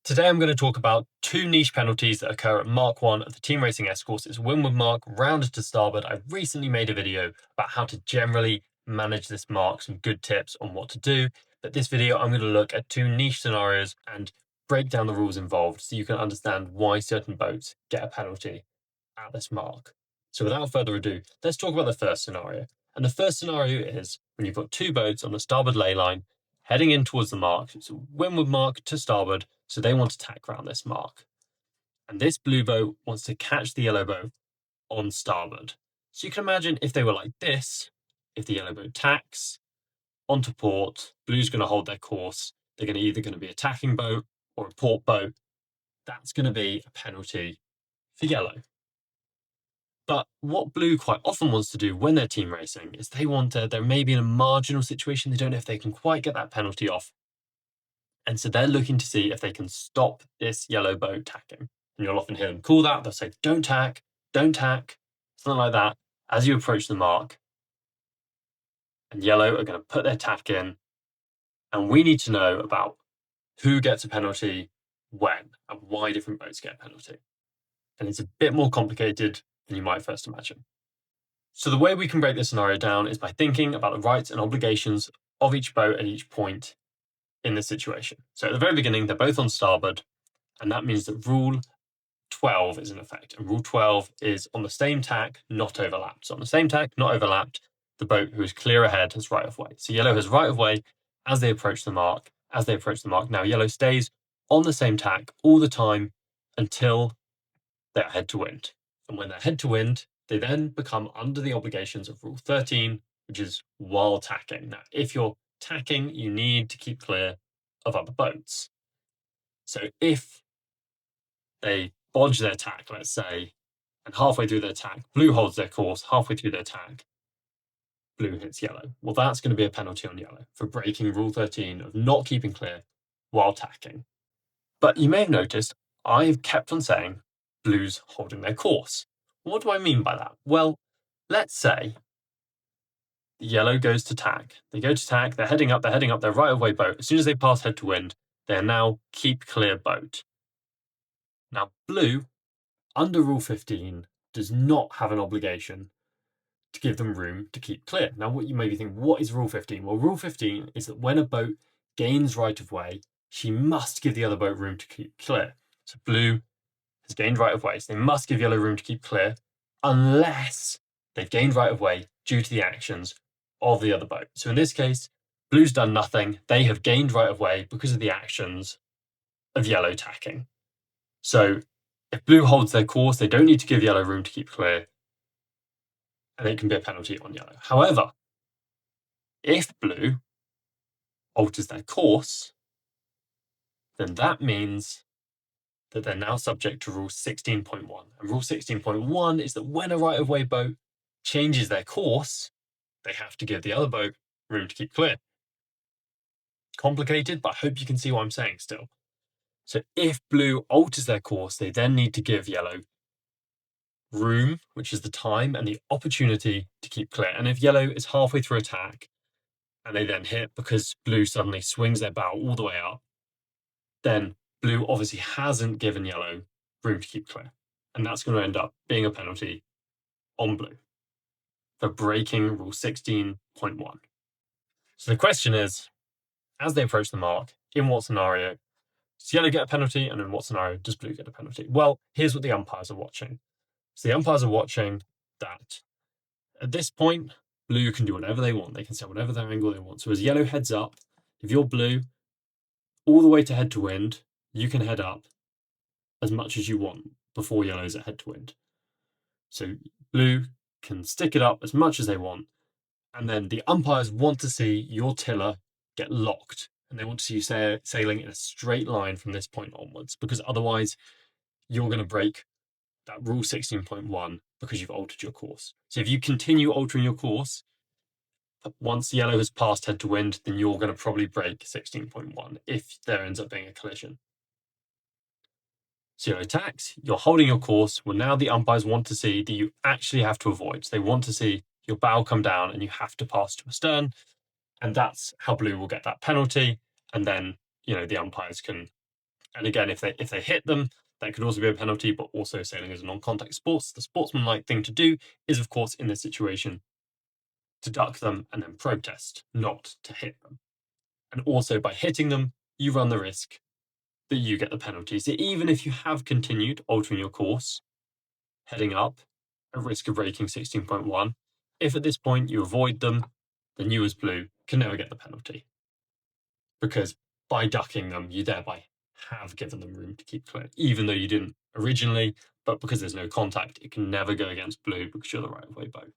Today I'm going to talk about two niche penalties that occur at Mark 1 of the Team Racing S course. It's Windward Mark, rounded to starboard. I recently made a video about how to generally manage this mark, some good tips on what to do. But this video I'm going to look at two niche scenarios and break down the rules involved so you can understand why certain boats get a penalty at this mark. So without further ado, let's talk about the first scenario. And the first scenario is when you've got two boats on the starboard ley line heading in towards the mark. It's a Windward Mark to starboard, so they want to tack around this mark. And this blue boat wants to catch the yellow boat on starboard. So you can imagine if they were like this, if the yellow boat tacks onto port, blue's going to hold their course. They're either going to be a tacking boat or a port boat. That's going to be a penalty for yellow. But what blue quite often wants to do when they're team racing is they're maybe in a marginal situation. They don't know if they can quite get that penalty off. And so they're looking to see if they can stop this yellow boat tacking. And you'll often hear them call that. They'll say, don't tack, something like that as you approach the mark. And yellow are going to put their tack in. And we need to know about who gets a penalty when and why different boats get a penalty. And it's a bit more complicated than you might first imagine. So the way we can break this scenario down is by thinking about the rights and obligations of each boat at each point in the situation. So at the very beginning, they're both on starboard, and that means that rule 12 is in effect. And rule 12 is on the same tack, not overlapped. So on the same tack, not overlapped, the boat who is clear ahead has right of way. So yellow has right of way as they approach the mark. Now yellow stays on the same tack all the time until they're head to wind. And when they're head to wind, they then become under the obligations of rule 13, which is while tacking. Now, if you're tacking, you need to keep clear of other boats. So if they bodge their tack, let's say, and halfway through their tack, blue holds their course, halfway through their tack, blue hits yellow. Well, that's going to be a penalty on yellow for breaking rule 13 of not keeping clear while tacking. But you may have noticed I've kept on saying blue's holding their course. What do I mean by that? Well, let's say yellow goes to tack. They go to tack, they're heading up their right-of-way boat. As soon as they pass head to wind, they are now keep clear boat. Now, blue, under rule 15, does not have an obligation to give them room to keep clear. Now, what you may be thinking, what is rule 15? Well, rule 15 is that when a boat gains right-of-way, she must give the other boat room to keep clear. So blue has gained right-of-way, so they must give yellow room to keep clear, unless they've gained right-of-way due to the actions of the other boat. So in this case, blue's done nothing. They have gained right-of-way because of the actions of yellow tacking. So if blue holds their course, they don't need to give yellow room to keep clear, and it can be a penalty on yellow. However, if blue alters their course, then that means that they're now subject to rule 16.1. And rule 16.1 is that when a right-of-way boat changes their course, they have to give the other boat room to keep clear. Complicated, but I hope you can see what I'm saying still. So if blue alters their course, they then need to give yellow room, which is the time and the opportunity to keep clear. And if yellow is halfway through a tack and they then hit because blue suddenly swings their bow all the way up, then blue obviously hasn't given yellow room to keep clear. And that's going to end up being a penalty on blue for breaking rule 16.1. So the question is, as they approach the mark, in what scenario does yellow get a penalty, and in what scenario does blue get a penalty? Well, here's what the umpires are watching. So the umpires are watching that at this point, blue can do whatever they want. They can set whatever their angle they want. So as yellow heads up, if you're blue, all the way to head to wind, you can head up as much as you want before yellow's at head to wind. So blue can stick it up as much as they want, and then the umpires want to see your tiller get locked, and they want to see you sailing in a straight line from this point onwards, because otherwise you're going to break that rule 16.1 because you've altered your course. So if you continue altering your course, once yellow has passed head to wind, then you're going to probably break 16.1 if there ends up being a collision. So yellow tacks, you're holding your course. Well, now the umpires want to see that you actually have to avoid. So they want to see your bow come down and you have to pass to astern. And that's how blue will get that penalty. And then, the umpires can And again, if they hit them, that could also be a penalty, but also sailing is a non-contact sport. The sportsmanlike thing to do is, of course, in this situation, to duck them and then protest, not to hit them. And also by hitting them, you run the risk that you get the penalty. So even if you have continued altering your course, heading up, at risk of breaking 16.1, if at this point you avoid them, then you as blue can never get the penalty. Because by ducking them, you thereby have given them room to keep clear, even though you didn't originally, but because there's no contact, it can never go against blue because you're the right-of-way boat.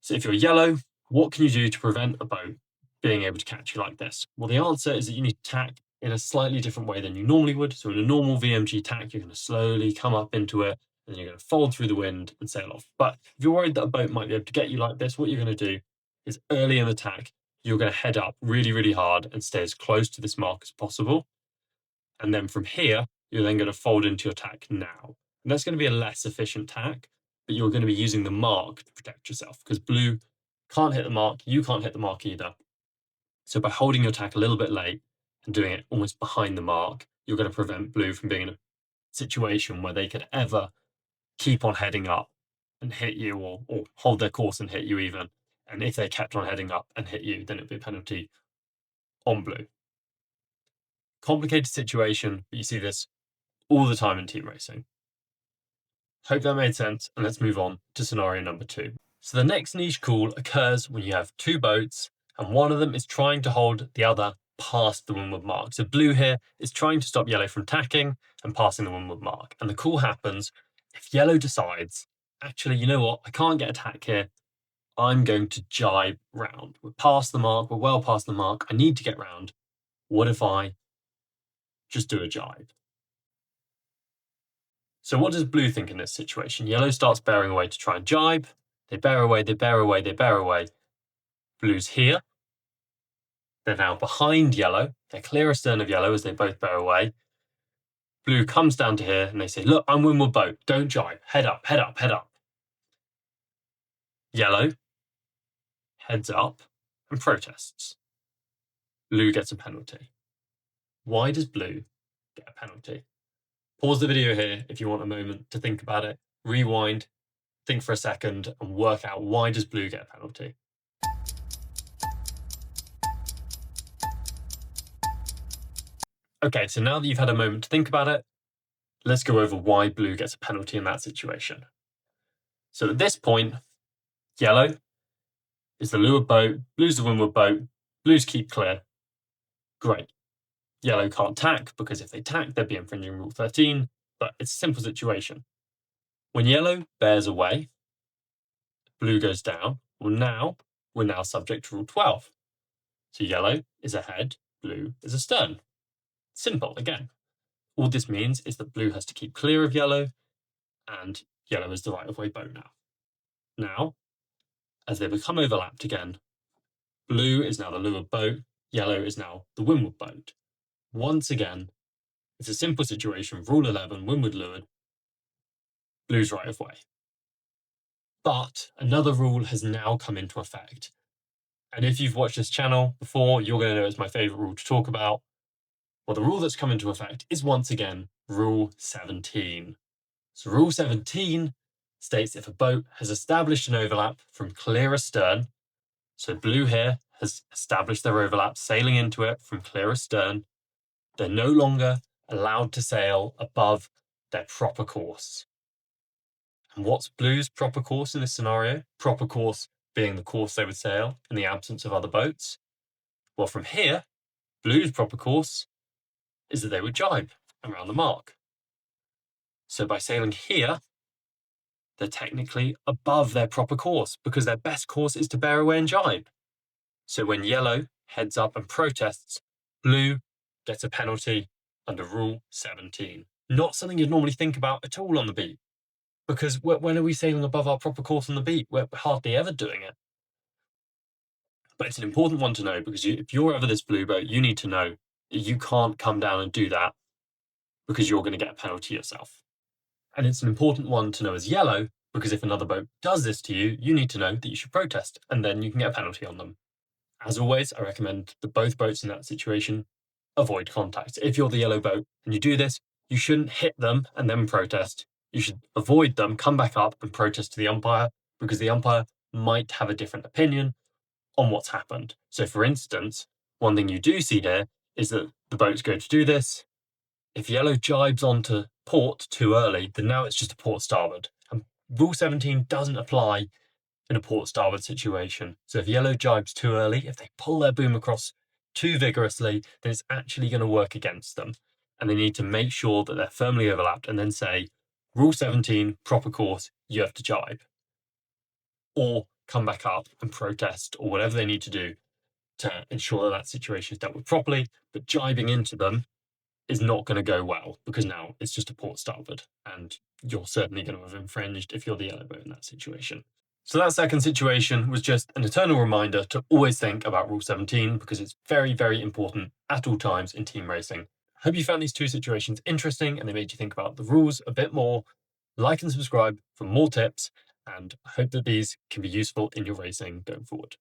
So if you're yellow, what can you do to prevent a boat being able to catch you like this? Well, the answer is that you need to tack in a slightly different way than you normally would. So in a normal VMG tack, you're going to slowly come up into it, and then you're going to fold through the wind and sail off. But if you're worried that a boat might be able to get you like this, what you're going to do is early in the tack, you're going to head up really, really hard and stay as close to this mark as possible. And then from here, you're then going to fold into your tack now. And that's going to be a less efficient tack, but you're going to be using the mark to protect yourself because blue can't hit the mark, you can't hit the mark either. So by holding your tack a little bit late and doing it almost behind the mark, you're going to prevent blue from being in a situation where they could ever keep on heading up and hit you, or hold their course and hit you even. And if they kept on heading up and hit you, then it'd be a penalty on blue. Complicated situation, but you see this all the time in team racing. Hope that made sense, and let's move on to scenario number 2. So the next niche call occurs when you have two boats and one of them is trying to hold the other past the windward mark. So blue here is trying to stop yellow from tacking and passing the windward mark. And the call happens if yellow decides, actually, you know what, I can't get a tack here. I'm going to jibe round. We're past the mark, we're well past the mark. I need to get round. What if I just do a jibe? So what does blue think in this situation? Yellow starts bearing away to try and jibe. They bear away, they bear away, they bear away. Blue's here. They're now behind yellow. They're clear astern of yellow as they both bear away. Blue comes down to here and they say, look, I'm windward boat. Don't jibe. Head up, head up, head up. Yellow heads up and protests. Blue gets a penalty. Why does blue get a penalty? Pause the video here if you want a moment to think about it. Rewind, think for a second, and work out why does blue get a penalty. Okay, so now that you've had a moment to think about it, let's go over why blue gets a penalty in that situation. So at this point, yellow is the leeward boat, blue's the windward boat, blues keep clear. Great. Yellow can't tack because if they tack, they'd be infringing Rule 13, but it's a simple situation. When yellow bears away, blue goes down. Well, we're now subject to Rule 12. So yellow is ahead, blue is astern. Simple, again. All this means is that blue has to keep clear of yellow, and yellow is the right-of-way boat now. Now, as they become overlapped again, blue is now the leeward boat, yellow is now the windward boat. Once again, it's a simple situation, Rule 11, windward leeward, blue's right-of-way. But another rule has now come into effect. And if you've watched this channel before, you're going to know it's my favourite rule to talk about. Well, the rule that's come into effect is once again Rule 17. So Rule 17 states if a boat has established an overlap from clear astern, so blue here has established their overlap, sailing into it from clear astern, they're no longer allowed to sail above their proper course. And what's blue's proper course in this scenario? Proper course being the course they would sail in the absence of other boats. Well, from here, blue's proper course is that they would jibe around the mark. So by sailing here, they're technically above their proper course because their best course is to bear away and jibe. So when yellow heads up and protests, blue gets a penalty under Rule 17. Not something you'd normally think about at all on the beat, because when are we sailing above our proper course on the beat? We're hardly ever doing it. But it's an important one to know because if you're ever this blue boat, you need to know that you can't come down and do that because you're going to get a penalty yourself. And it's an important one to know as yellow because if another boat does this to you, you need to know that you should protest and then you can get a penalty on them. As always, I recommend that both boats in that situation avoid contact. If you're the yellow boat and you do this, you shouldn't hit them and then protest. You should avoid them, come back up and protest to the umpire, because the umpire might have a different opinion on what's happened. So for instance, one thing you do see here is that the boat's going to do this. If yellow jibes onto port too early, then now it's just a port starboard. And rule 17 doesn't apply in a port starboard situation. So if yellow jibes too early, if they pull their boom across too vigorously, then it's actually going to work against them. And they need to make sure that they're firmly overlapped and then say, rule 17, proper course, you have to jibe. Or come back up and protest, or whatever they need to do to ensure that that situation is dealt with properly. But jibing into them is not going to go well, because now it's just a port starboard, and you're certainly going to have infringed if you're the yellow boat in that situation. So that second situation was just an eternal reminder to always think about rule 17, because it's very, very important at all times in team racing. I hope you found these two situations interesting and they made you think about the rules a bit more. Like and subscribe for more tips, and I hope that these can be useful in your racing going forward.